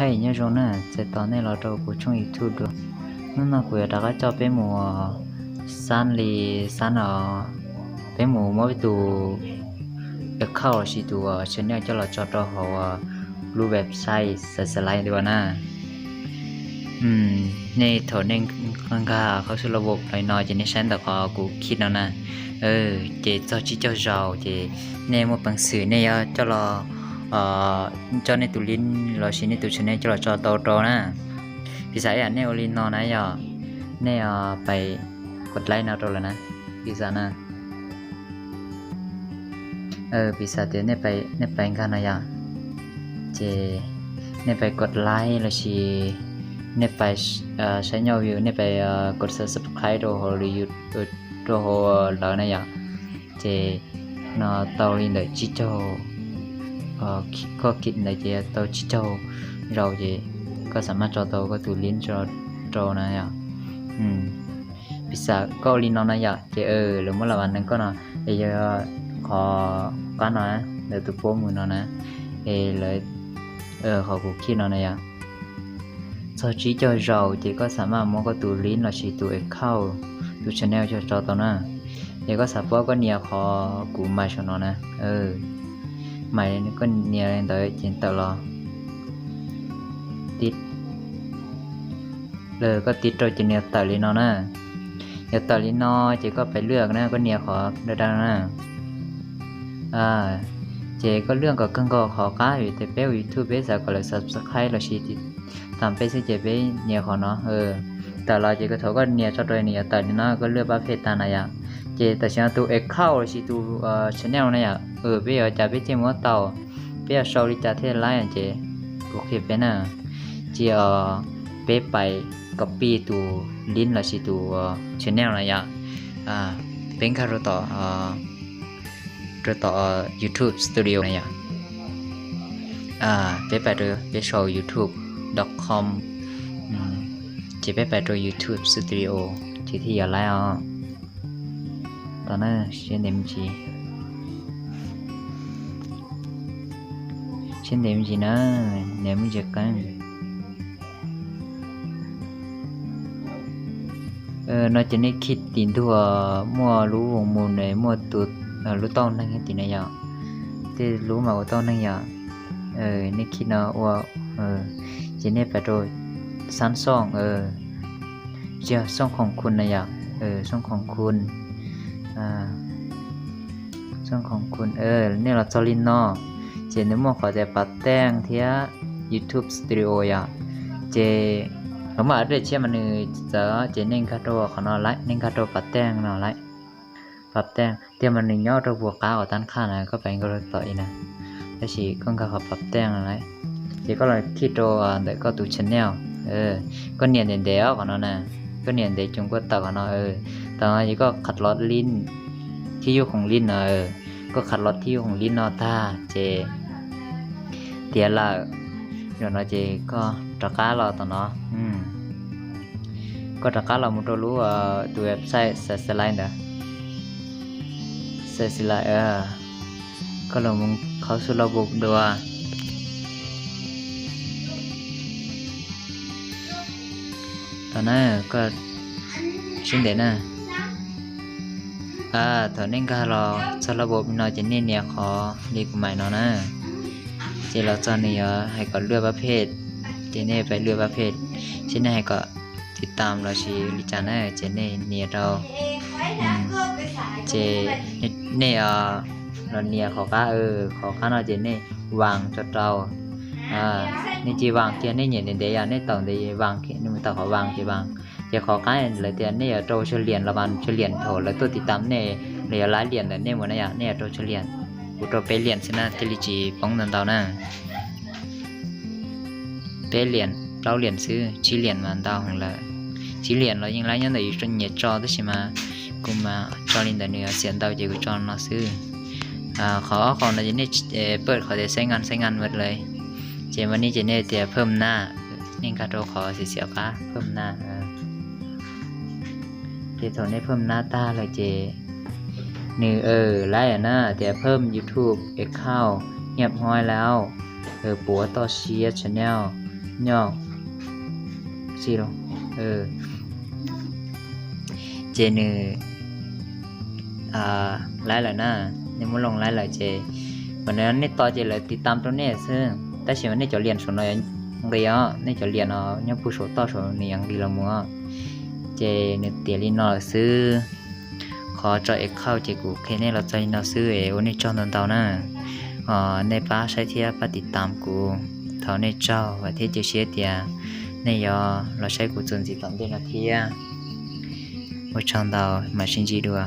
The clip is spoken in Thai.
hay nhớ rồi nè sẽ tao này là đâu của trong YouTube được nó của đã có cho bé mùa san lì san ở bé mùa mỗi tụ được khâu chỉ tụ channel cho là cho họ lưu website sẽ lại được nèนี่ถอนเองข้างๆเขาสุระบบหน่อยๆจะในชั้นแต่ก็กูคิดแล้วนะเจเจ้าชี้เจ้าเราเจในหมดบางสื่อเนี่ยเจ้าเราเจ้าในตุลินเราชี้ในตุชนเนี่ยเจ้าเราจอโตๆนะพี่สายอ่ะเนี่ยโอลินนอนนะย่อเนี่ยไปกดไลค์เอาตัวแล้วนะพี่สายนะพี่สายเดี๋ยวเนี่ยไปกันนะย่อเจเนี่ยไปกดไลค์เราชี้เนี่ยไปใช้nhau view เนี่ยไปกด subscribe đồ hồ review đồ hồ lỡ này ạ thì nó tao lên để chỉ cho có kiện này thì tao chỉ cho rồi thì cóสามารถcho tao có từ link cho này ạ bisa có link nó này ạ thì lúc mới là bạn nên có nó bây giờ khó có nó để tụi bố mình nó nè thì lại họ cũng khi nó này ạ sau chỉ cho rồi thì cóสามารถmua có tụ link là chỉ tụ account tụ channel cho tao nè thì có sắp có nhiều khó của mày cho nó nè mày có nhiều lên tới trên tao lo títเลยก็ติดโดยจะเนี่ยตัดลิ้นnó nèเนี่ยตัดลิ้นnó chỉ có phảiเลือกนะก็เนี่ยขอได้นะเจก็เรื่องก็กังก็ขอก้าอยู่แต่เป้ยูทูบเบสก็เลย subscribe เราชีติทำไปสิเจเป้เนี่ยขอเนาะแต่เราเจก็เขาก็เนี่ยชอบโดยเนี่ยแต่นี่นะก็เลือกประเภทตาหน่อยเจแต่ฉันตัวเอ็กเข้าชีตัวchannel เนี่ยเป้จะไปเจมัวเต่าเป้ชอบลิจาเทศไลน์เจโอเคเป็นน่ะเจเป้ไป copy ตัวลิงก์เราชีตัว channel เนี่ยเป็นการรู้ต่อYouTube Studio เนี่ยไปดูไปโชว์ youtube.com จะไปดู YouTube Studio ที่อย่าไล่ตอนนั้นเช่นเดิมจีนะเนี่ยมึงจะกันnó chỉ nênคิดตีนทั่วมั่วรู้วงมูลในมั่วตุดรู้ต้องนั่งให้ตีนอย่างที่รู้มาว่าต้องนั่งอย่างนี่คิดนะว่าจะเนี่ยไปโดยสั้นซ่องเจ้าซ่องของคุณนะอย่างซ่องของคุณซ่องของคุณเนี่ยเราจอลินเนาะเจนึกว่าขอจะปัดแต่งเทีย YouTube Studio อย่างเจผมว่าด้วยเชื่อมันจะเจนิ่งคาโต้เขานอนไล่นิ่งคาโต้ปัดแต่งนอนไล่ปัดแต่งเดี๋ยวมันย่อตัวบวกก้าวตั้งค่านะก็ไปก็เลยต่อยนะแต่สิก็เขาปัดแต่งอะไรเดี๋ยวก็เลยคิดตัวแต่ก็ตัวชแนลก็เนียนเดียวของnóนะก็เนียนเดียวจงก็ต่อของnóต่อมาก็ขัดล็อตลิ้นที่อยู่ของลิ้นก็ขัดล็อตที่อยู่ของลิ้นนอท่าเจเดี๋ยวละเดี๋ยวเราเจก็ตะก้าเราต่อเนาะก็ตะก้าเรามุดรู้ตัวเว็บไซต์เซลล์นะเซลล์ก็เรามึงเขาสุระบบด้วยตอนนั้นก็ชิ้นเด่นนะตอนนี้ก็เราสุระบบเราจะเนี่ยขอเรียกใหม่เนาะนะเจเราตอนนี้ให้ก็เลือกประเภทเจเน่ไปเลือกประเภทเช่นให้ก็ติดตามเราชีลิจานะเจเน่เนี่ยเราเจเน่เราเนี่ยขอก้าขอก้าเราเจเน่วางจดเรานี่จีวางเทียนนี่เนี่ยเดียวนี่ต่างเดียววางนี่มันต่างขอวางจีวางจะขอก้าเลยเทียนนี่เราเฉลี่ยละวันเฉลี่ยโถแล้วตัวติดตามเนี่ยเรียหลายเหรียญแต่เนี่ยหมดนะเนี่ยเราเฉลี่ยเราไปเหรียญสินะที่ลิจีป้องนันเตานะไปเหรียญเราเหรียญซื้อชี้เหรียญมันเตาของเราชี้เหรียญเรายังไรยังแต่อยู่จนเหยียดจอได้ใช่ไหมกูมาจอลินแต่เนื้อเสียงเตาจะกูจอเราซื้อขอเราจะเนี่ยเปิดขอจะใช้งานหมดเลยเจวันนี้จะเนี่ยจะเพิ่มหน้านี่คาโตขอเสียค่ะเพิ่มหน้าเจตอนนี้เพิ่มหน้าตาเลยเจนี่ไล่นะแต่เพิ่ม YouTube เข้าเงียบห้อยแล้วปัวต่อเชียร์ channel น nhau gì đâu chế nữ lái lại na nhưng muốn lòng lái lại chếวันนั้นนี่ต่อchế lạiติดตามตัวนี้ซึ่งแต่สิ่งนี้จะเรียนส่วนน้อยเรียนนี่จะเรียนยังผู้สอนต่อส่วนนี้ยังดีละมัวเจเนี่ยเตียลินอซื้อขอจอยเข้าเจกูแค่นี้เราใจเราซื้อวันนี้จอนตอนเตานะในป้าใช้เทียป้าติดตามกูเท่าในเจ้าว่าที่จะเชียเตียในยอเราใช้กูจนสิตอนเดือนละเทียว่าจอนเตามาชินจีดัว